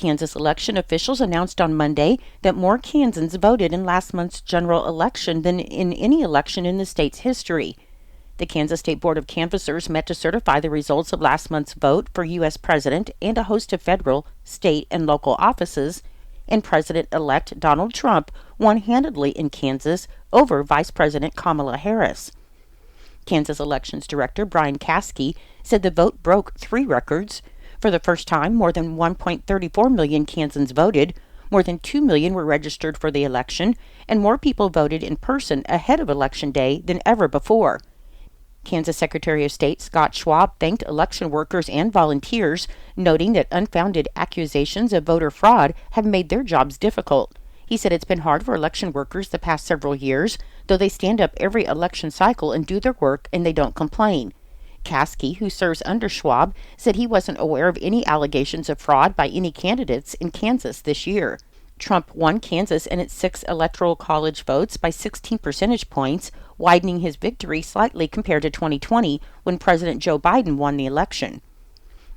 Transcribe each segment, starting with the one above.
Kansas election officials announced on Monday that more Kansans voted in last month's general election than in any election in the state's history. The Kansas State Board of Canvassers met to certify the results of last month's vote for U.S. President and a host of federal, state, and local offices, and President-elect Donald Trump won handedly in Kansas over Vice President Kamala Harris. Kansas Elections Director Brian Caskey said the vote broke 3 records. For the first time, more than 1.34 million Kansans voted, more than 2 million were registered for the election, and more people voted in person ahead of Election Day than ever before. Kansas Secretary of State Scott Schwab thanked election workers and volunteers, noting that unfounded accusations of voter fraud have made their jobs difficult. He said it's been hard for election workers the past several years, though they stand up every election cycle and do their work and they don't complain. Caskey, who serves under Schwab, said he wasn't aware of any allegations of fraud by any candidates in Kansas this year. Trump won Kansas in its 6 electoral college votes by 16 percentage points, widening his victory slightly compared to 2020 when President Joe Biden won the election.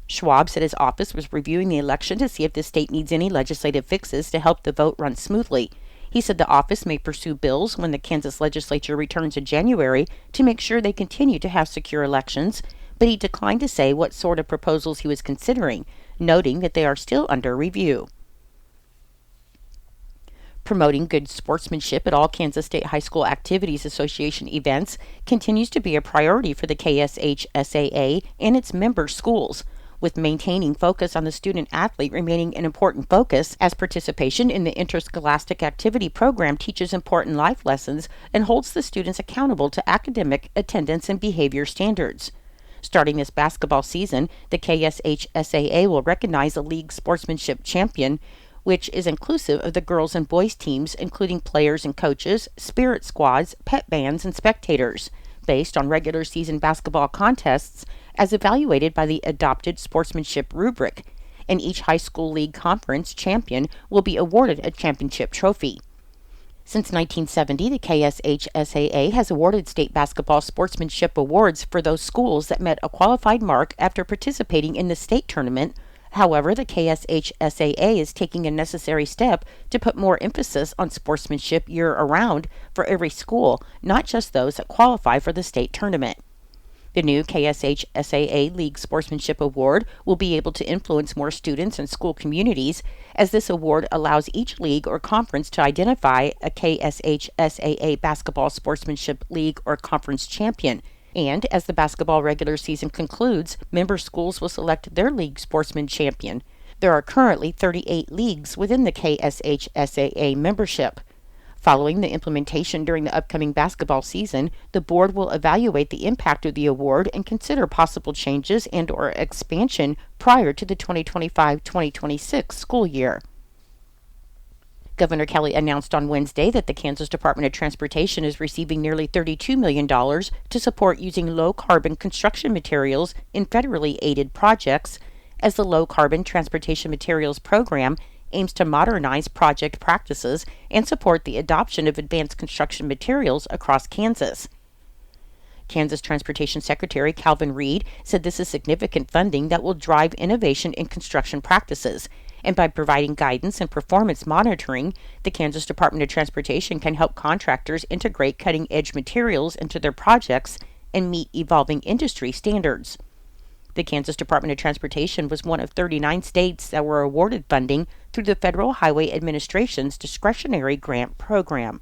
Schwab said his office was reviewing the election to see if the state needs any legislative fixes to help the vote run smoothly. He said the office may pursue bills when the Kansas legislature returns in January to make sure they continue to have secure elections, but he declined to say what sort of proposals he was considering, noting that they are still under review. Promoting good sportsmanship at all Kansas State High School Activities Association events continues to be a priority for the KSHSAA and its member schools, with maintaining focus on the student-athlete remaining an important focus as participation in the interscholastic activity program teaches important life lessons and holds the students accountable to academic, attendance, and behavior standards. Starting this basketball season, the KSHSAA will recognize a league sportsmanship champion, which is inclusive of the girls and boys teams, including players and coaches, spirit squads, pet bands, and spectators, based on regular season basketball contests as evaluated by the adopted sportsmanship rubric, and each high school league conference champion will be awarded a championship trophy. Since 1970, the KSHSAA has awarded state basketball sportsmanship awards for those schools that met a qualified mark after participating in the state tournament. However, the KSHSAA is taking a necessary step to put more emphasis on sportsmanship year-around for every school, not just those that qualify for the state tournament. The new KSHSAA League Sportsmanship Award will be able to influence more students and school communities, as this award allows each league or conference to identify a KSHSAA Basketball Sportsmanship League or Conference champion. And as the basketball regular season concludes, member schools will select their league sportsman champion. There are currently 38 leagues within the KSHSAA membership. Following the implementation during the upcoming basketball season, the board will evaluate the impact of the award and consider possible changes and/or expansion prior to the 2025-2026 school year. Governor Kelly announced on Wednesday that the Kansas Department of Transportation is receiving nearly $32 million to support using low-carbon construction materials in federally aided projects, as the Low Carbon Transportation Materials Program aims to modernize project practices and support the adoption of advanced construction materials across Kansas. Kansas Transportation Secretary Calvin Reed said this is significant funding that will drive innovation in construction practices, and by providing guidance and performance monitoring, the Kansas Department of Transportation can help contractors integrate cutting-edge materials into their projects and meet evolving industry standards. The Kansas Department of Transportation was one of 39 states that were awarded funding through the Federal Highway Administration's discretionary grant program.